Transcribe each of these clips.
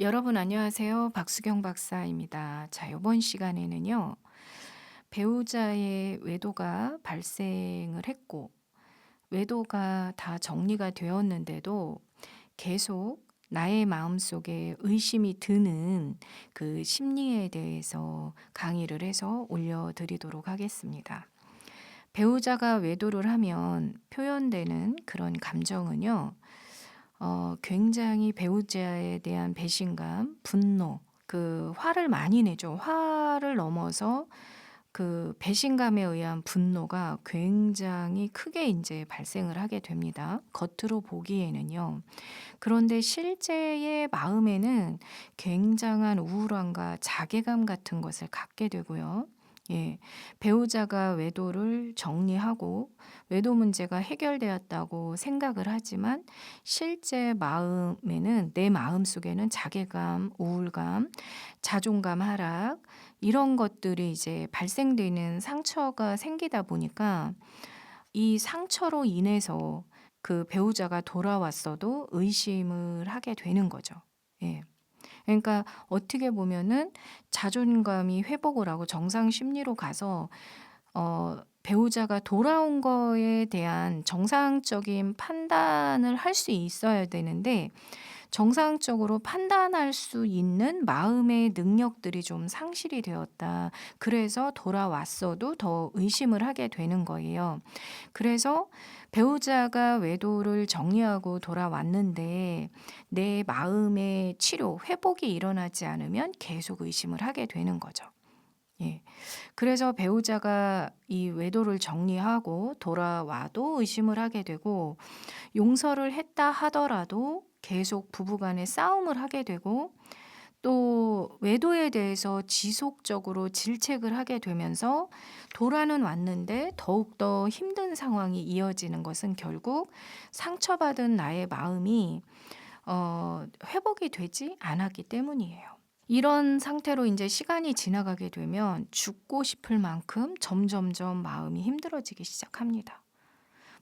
여러분 안녕하세요. 박수경 박사입니다. 자, 이번 시간에는요. 배우자의 외도가 발생을 했고 외도가 다 정리가 되었는데도 계속 나의 마음속에 의심이 드는 그 심리에 대해서 강의를 해서 올려드리도록 하겠습니다. 배우자가 외도를 하면 표현되는 그런 감정은요. 굉장히 배우자에 대한 배신감, 분노, 그 화를 많이 내죠. 화를 넘어서 그 배신감에 의한 분노가 굉장히 크게 이제 발생을 하게 됩니다, 겉으로 보기에는요. 그런데 실제의 마음에는 굉장한 우울함과 자괴감 같은 것을 갖게 되고요. 예. 배우자가 외도를 정리하고 외도 문제가 해결되었다고 생각을 하지만 실제 마음에는 내 마음속에는 자괴감, 우울감, 자존감 하락 이런 것들이 이제 발생되는 상처가 생기다 보니까 이 상처로 인해서 그 배우자가 돌아왔어도 의심을 하게 되는 거죠. 예. 그러니까 어떻게 보면은 자존감이 회복을 하고 정상 심리로 가서 배우자가 돌아온 거에 대한 정상적인 판단을 할 수 있어야 되는데 정상적으로 판단할 수 있는 마음의 능력들이 좀 상실이 되었다. 그래서 돌아왔어도 더 의심을 하게 되는 거예요. 그래서 배우자가 외도를 정리하고 돌아왔는데 내 마음의 치료, 회복이 일어나지 않으면 계속 의심을 하게 되는 거죠. 예. 그래서 배우자가 이 외도를 정리하고 돌아와도 의심을 하게 되고 용서를 했다 하더라도 계속 부부간에 싸움을 하게 되고 또 외도에 대해서 지속적으로 질책을 하게 되면서 돌아는 왔는데 더욱더 힘든 상황이 이어지는 것은 결국 상처받은 나의 마음이 회복이 되지 않았기 때문이에요. 이런 상태로 이제 시간이 지나가게 되면 죽고 싶을 만큼 점점점 마음이 힘들어지기 시작합니다.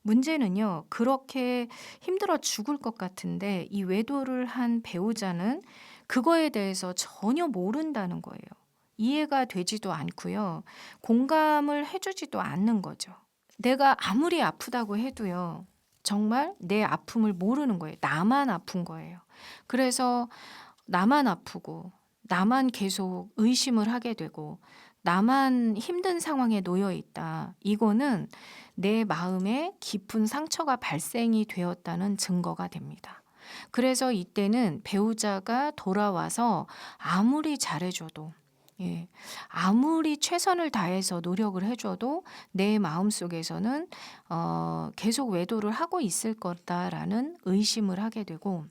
문제는요, 그렇게 힘들어 죽을 것 같은데 이 외도를 한 배우자는 그거에 대해서 전혀 모른다는 거예요. 이해가 되지도 않고요. 공감을 해주지도 않는 거죠. 내가 아무리 아프다고 해도요. 정말 내 아픔을 모르는 거예요. 나만 아픈 거예요. 그래서 나만 아프고 나만 계속 의심을 하게 되고 나만 힘든 상황에 놓여 있다. 이거는 내 마음에 깊은 상처가 발생이 되었다는 증거가 됩니다. 그래서 이때는 배우자가 돌아와서 아무리 잘해줘도 예, 아무리 최선을 다해서 노력을 해줘도 내 마음속에서는 계속 외도를 하고 있을 거다라는 의심을 하게 되고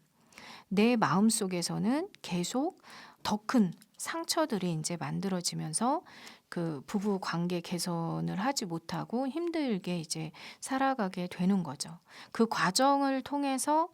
내 마음속에서는 계속 더 큰 상처들이 이제 만들어지면서 그 부부 관계 개선을 하지 못하고 힘들게 이제 살아가게 되는 거죠. 그 과정을 통해서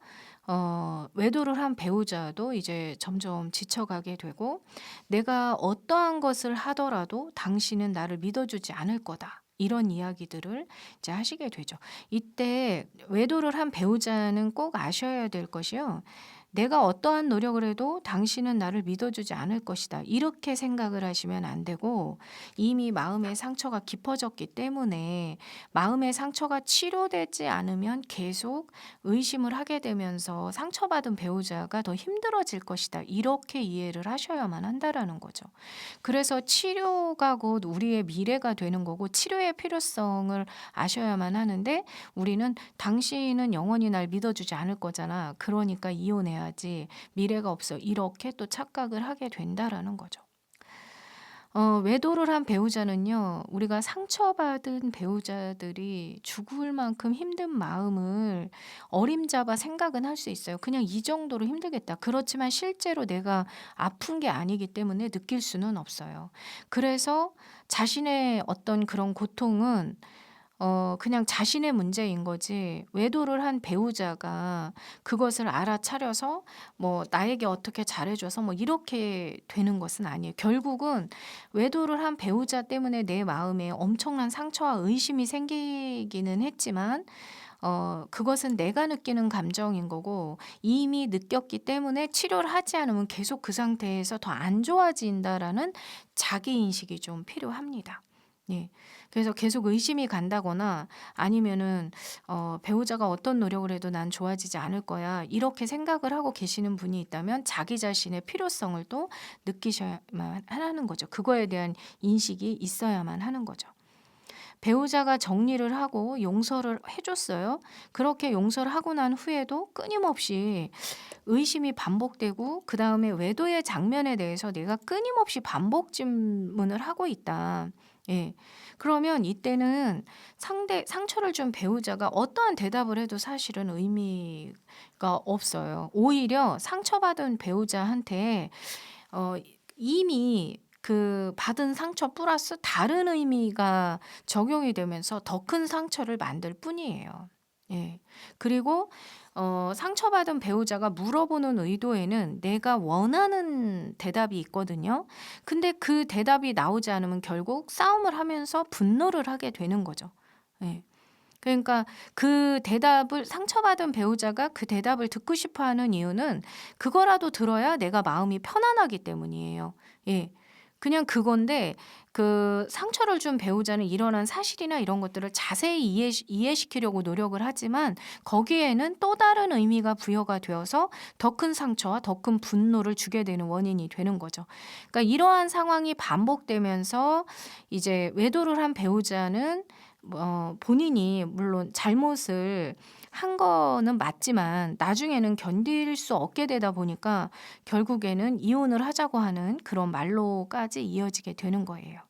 외도를 한 배우자도 이제 점점 지쳐가게 되고 내가 어떠한 것을 하더라도 당신은 나를 믿어주지 않을 거다. 이런 이야기들을 이제 하시게 되죠. 이때 외도를 한 배우자는 꼭 아셔야 될 것이요. 내가 어떠한 노력을 해도 당신은 나를 믿어주지 않을 것이다. 이렇게 생각을 하시면 안 되고 이미 마음의 상처가 깊어졌기 때문에 마음의 상처가 치료되지 않으면 계속 의심을 하게 되면서 상처받은 배우자가 더 힘들어질 것이다. 이렇게 이해를 하셔야만 한다라는 거죠. 그래서 치료가 곧 우리의 미래가 되는 거고 치료의 필요성을 아셔야만 하는데 우리는 당신은 영원히 날 믿어주지 않을 거잖아. 그러니까 이혼해야지. 미래가 없어. 이렇게 또 착각을 하게 된다라는 거죠. 외도를 한 배우자는요, 우리가 상처받은 배우자들이 죽을 만큼 힘든 마음을 어림잡아 생각은 할 수 있어요. 그냥 이 정도로 힘들겠다. 그렇지만 실제로 내가 아픈 게 아니기 때문에 느낄 수는 없어요. 그래서 자신의 어떤 그런 고통은 그냥 자신의 문제인 거지 외도를 한 배우자가 그것을 알아차려서 뭐 나에게 어떻게 잘해 줘서 뭐 이렇게 되는 것은 아니에요. 결국은 외도를 한 배우자 때문에 내 마음에 엄청난 상처와 의심이 생기기는 했지만 그것은 내가 느끼는 감정인 거고 이미 느꼈기 때문에 치료를 하지 않으면 계속 그 상태에서 더 안 좋아진다라는 자기 인식이 좀 필요합니다. 예. 그래서 계속 의심이 간다거나 아니면은 배우자가 어떤 노력을 해도 난 좋아지지 않을 거야. 이렇게 생각을 하고 계시는 분이 있다면 자기 자신의 필요성을 또 느끼셔야만 하는 거죠. 그거에 대한 인식이 있어야만 하는 거죠. 배우자가 정리를 하고 용서를 해줬어요. 그렇게 용서를 하고 난 후에도 끊임없이 의심이 반복되고 그 다음에 외도의 장면에 대해서 내가 끊임없이 반복 질문을 하고 있다. 예. 그러면 이때는 상처를 준 배우자가 어떠한 대답을 해도 사실은 의미가 없어요. 오히려 상처받은 배우자한테 어, 이미 그 받은 상처 플러스 다른 의미가 적용이 되면서 더 큰 상처를 만들 뿐이에요. 예. 그리고 상처받은 배우자가 물어보는 의도에는 내가 원하는 대답이 있거든요. 근데 그 대답이 나오지 않으면 결국 싸움을 하면서 분노를 하게 되는 거죠. 예. 그러니까 그 대답을 상처받은 배우자가 그 대답을 듣고 싶어 하는 이유는 그거라도 들어야 내가 마음이 편안하기 때문이에요. 예. 그냥 그건데 그 상처를 준 배우자는 일어난 사실이나 이런 것들을 자세히 이해시키려고 노력을 하지만 거기에는 또 다른 의미가 부여가 되어서 더 큰 상처와 더 큰 분노를 주게 되는 원인이 되는 거죠. 그러니까 이러한 상황이 반복되면서 이제 외도를 한 배우자는 본인이 물론 잘못을 한 거는 맞지만 나중에는 견딜 수 없게 되다 보니까 결국에는 이혼을 하자고 하는 그런 말로까지 이어지게 되는 거예요.